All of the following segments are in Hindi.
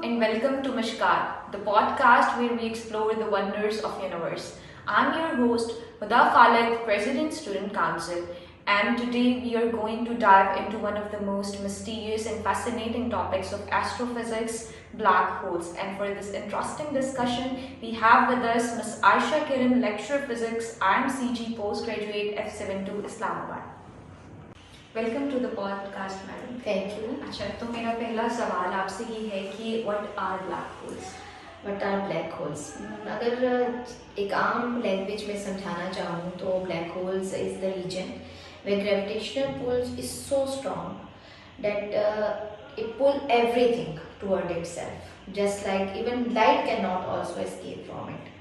and welcome to Mishkat, the podcast where we explore the wonders of universe. I'm your host, Huda Khalid, President Student Council, and today we are going to dive into one of the most mysterious and fascinating topics of astrophysics, black holes. And for this interesting discussion, we have with us Ms. Aisha Kiran, Lecturer of Physics, IMCG Postgraduate F72 Islamabad. Welcome to the podcast madam. Thank you. अच्छा, तो मेरा पहला सवाल आपसे ये है कि what are black holes? What are black holes? अगर एक आम लैंग्वेज में समझाना चाहूँ तो black holes is the reason where gravitational pull is so strong that it pull everything toward itself, just like even light cannot also escape from it.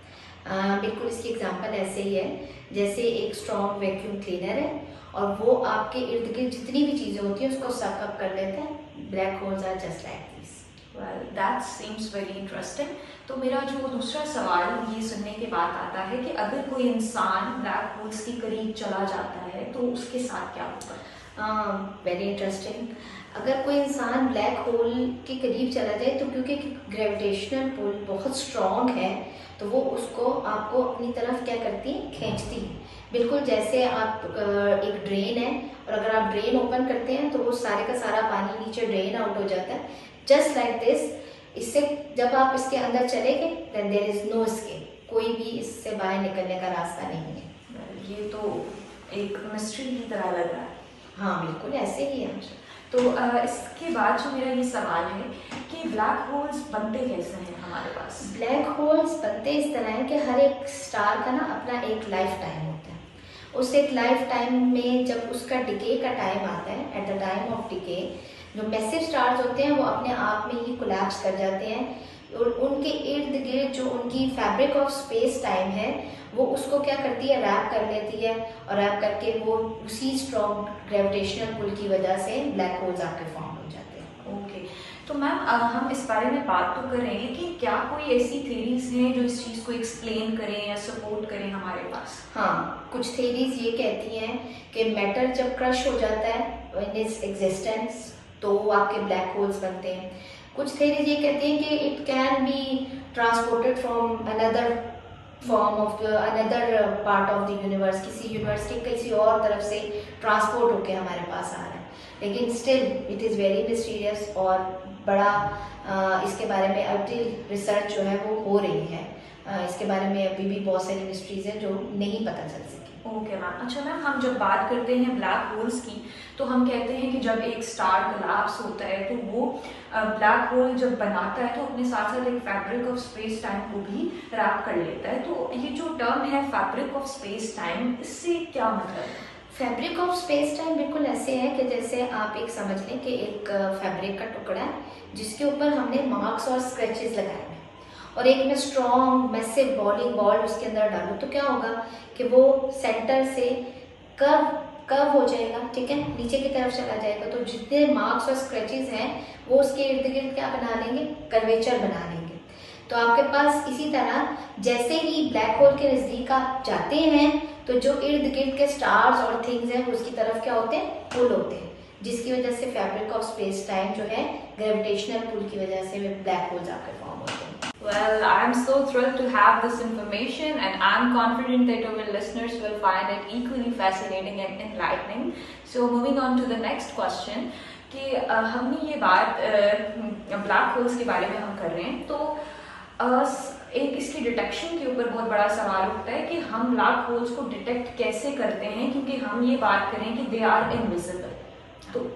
बिल्कुल इसकी एग्जांपल ऐसे ही है जैसे एक स्ट्रॉन्ग वैक्यूम क्लीनर है और वो आपके इर्द गिर्द जितनी भी चीज़ें होती हैं उसको सक अप कर लेते हैं। Black holes are just like this. Well that seems very interesting. तो मेरा जो दूसरा सवाल ये सुनने के बाद आता है कि अगर कोई इंसान ब्लैक होल्स के करीब चला जाता है तो उसके साथ क्या होगा? Very interesting. अगर कोई इंसान ब्लैक होल के करीब चला जाए तो क्योंकि ग्रेविटेशनल पुल बहुत स्ट्रॉन्ग है तो वो उसको आपको अपनी तरफ क्या करती है, खींचती है। बिल्कुल जैसे आप एक ड्रेन है और अगर आप ड्रेन ओपन करते हैं तो वो सारे का सारा पानी नीचे ड्रेन आउट हो जाता है, जस्ट लाइक दिस। इससे जब आप इसके अंदर चले गए then there is no escape, कोई भी इससे बाहर निकलने का रास्ता नहीं है। ये तो एक मिस्ट्री की तरह लग रहा है। हाँ बिल्कुल ऐसे ही है। तो इसके बाद जो मेरा ये सवाल है कि ब्लैक होल्स बनते कैसे हैं हमारे पास? ब्लैक होल्स बनते इस तरह है कि हर एक स्टार का ना अपना एक लाइफ टाइम होता है। उस एक लाइफ टाइम में जब उसका डिके का टाइम आता है, at the time of decay जो मैसिव स्टार्स होते हैं वो अपने आप में ही कोलैप्स कर जाते हैं और उनके इर्द गिर्द जो उनकी फैब्रिक ऑफ स्पेस टाइम है वो उसको क्या करती है, रैप कर लेती है और रैप करके वो उसी स्ट्रॉन्ग ग्रेविटेशनल पुल की वजह से ब्लैक होल्स आपके फॉर्म हो जाते हैं। ओके, तो मैम हम इस बारे में बात तो करें लेकिन क्या कोई ऐसी थ्योरीज हैं जो इस चीज़ को एक्सप्लेन करें या सपोर्ट करें हमारे पास? हाँ, कुछ थ्योरीज ये कहती हैं कि मैटर जब क्रश हो जाता है इन इट्स एग्जिस्टेंस तो आपके ब्लैक होल्स बनते हैं। कुछ थ्योरीज ये कहती हैं कि it can be transported from another form of another part of the universe, किसी यूनिवर्स के किसी और तरफ से ट्रांसपोर्ट होके हमारे पास आ रहा है, लेकिन still it is very mysterious और बड़ा इसके बारे में अभी रिसर्च जो है वो हो रही है। इसके बारे में अभी भी बहुत सारी मिस्ट्रीज हैं जो नहीं पता चल सकी। Okay ma'am. अच्छा मैम, हम जब बात करते हैं ब्लैक होल्स की तो हम कहते हैं कि जब एक स्टार कोलैप्स होता है तो वो ब्लैक होल जब बनाता है तो अपने साथ साथ एक फैब्रिक ऑफ स्पेस टाइम को भी रैप कर लेता है। तो ये जो टर्म है फैब्रिक ऑफ स्पेस टाइम, इससे क्या मतलब है? फैब्रिक ऑफ स्पेस टाइम बिल्कुल ऐसे है कि जैसे आप एक समझ लें कि एक फैब्रिक का टुकड़ा है जिसके ऊपर हमने मार्क्स और स्क्रैचेस लगाए हैं और एक में स्ट्रॉन्ग मैसिव बॉलिंग बॉल उसके अंदर डालो तो क्या होगा कि वो सेंटर से कर्व हो जाएगा, ठीक है, नीचे की तरफ चला जाएगा। तो जितने मार्क्स और स्क्रैचेस हैं वो उसके इर्द गिर्द क्या बना लेंगे, कर्वेचर बना लेंगे। तो आपके पास इसी तरह जैसे ही ब्लैक होल के नज़दीक आप जाते हैं तो जो इर्द गिर्द के स्टार्स और थिंग्स हैं वो उसकी तरफ क्या होते हैं, पुल होते हैं, जिसकी वजह से फैब्रिक ऑफ स्पेस टाइम जो है ग्रेविटेशनल पुल की वजह से ब्लैक होल्स आपके फॉर्म होते हैं। Well, I'm so thrilled to have this information and I'm confident that our listeners will find it equally fascinating and enlightening. So moving on to the next question कि हमने ये बात ब्लैक होल्स के बारे में हम कर रहे हैं तो एक इसकी डिटेक्शन के ऊपर बहुत बड़ा सवाल उठता है कि हम ब्लैक होल्स को डिटेक्ट कैसे करते हैं, क्योंकि हम ये बात करें कि दे आर इनविजिबल। तो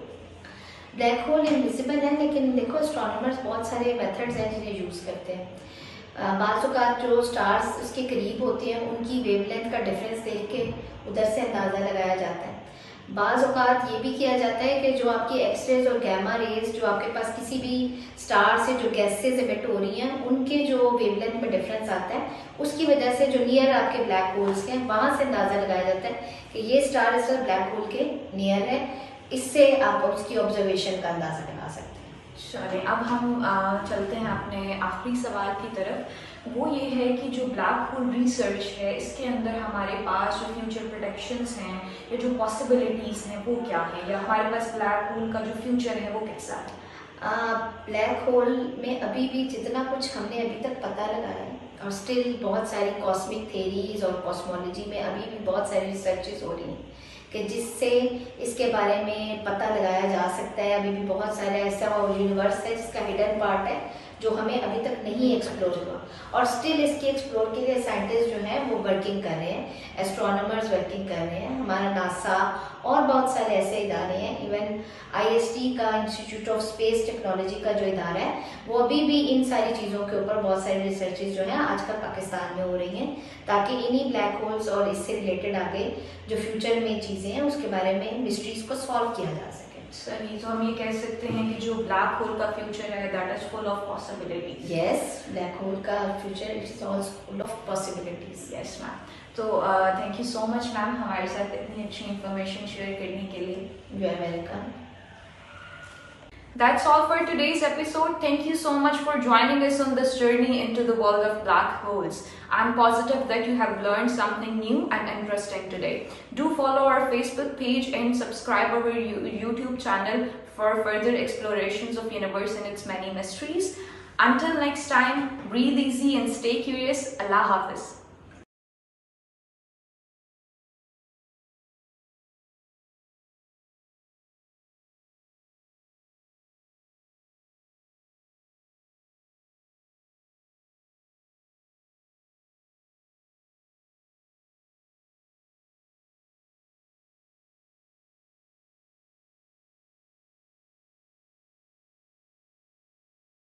ब्लैक होल इनविजिबल है लेकिन देखो एस्ट्रोनॉमर्स बहुत सारे मेथड्स हैं जिन्हें यूज़ करते हैं। बाज़ औक़ात जो स्टार्स उसके करीब होते हैं उनकी वेवलेंथ का डिफरेंस देख के उधर से अंदाज़ा लगाया जाता है। बाज़ औक़ात ये भी किया जाता है कि जो आपकी एक्सरेज और गैमा रेज जो आपके पास किसी भी स्टार से जो गैसेज एमिट हो रही हैं उनके जो वेवलेंथ में डिफरेंस आता है उसकी वजह से जो नियर आपके ब्लैक होल्स हैं वहाँ से अंदाज़ा लगाया जाता है कि ये स्टार इस ब्लैक होल के नियर है। इससे आप उसकी ऑब्जर्वेशन का अंदाज़ा लगा सकते हैं। चलिए अब हम चलते हैं अपने आखिरी सवाल की तरफ। वो ये है कि जो ब्लैक होल रिसर्च है इसके अंदर हमारे पास जो फ्यूचर प्रेडिक्शंस हैं या जो पॉसिबिलिटीज़ हैं वो क्या हैं, या हमारे पास ब्लैक होल का जो फ्यूचर है वो कैसा है? ब्लैक होल में अभी भी जितना कुछ हमने अभी तक पता लगाया है, और स्टिल बहुत सारी कॉस्मिक थेरीज और कॉस्मोलॉजी में अभी भी बहुत सारी रिसर्चेस हो रही हैं कि जिससे इसके बारे में पता लगाया जा सकता है। अभी भी बहुत सारे ऐसा यूनिवर्स है जिसका हिडन पार्ट है जो हमें अभी तक नहीं एक्सप्लोर हुआ, और स्टिल इसके एक्सप्लोर के लिए साइंटिस्ट जो हैं वो वर्किंग कर रहे हैं, एस्ट्रोनॉमर्स वर्किंग कर रहे हैं, हमारा नासा और बहुत सारे ऐसे इदारे हैं। इवन IST का इंस्टीट्यूट ऑफ स्पेस टेक्नोलॉजी का जो इदारा है वो अभी भी इन सारी चीज़ों के ऊपर बहुत सारी रिसर्चेज जो हैं आजकल पाकिस्तान में हो रही हैं, ताकि इन्हीं ब्लैक होल्स और इससे रिलेटेड आगे जो फ्यूचर में चीज़ें हैं उसके बारे में मिस्ट्रीज को सॉल्व किया जा सके। सही, तो हम ये कह सकते हैं कि जो ब्लैक होल का फ्यूचर है that is full of possibilities. Yes, black hole का future it is also full of possibilities. Yes ma'am, तो thank you so much ma'am हमारे साथ इतनी अच्छी इंफॉर्मेशन शेयर करने के लिए। You are welcome. That's all for today's episode. Thank you so much for joining us on this journey into the world of black holes. I'm positive that you have learned something new and interesting today. Do follow our Facebook page and subscribe our YouTube channel for further explorations of universe and its many mysteries. Until next time, breathe easy and stay curious. Allah Hafiz.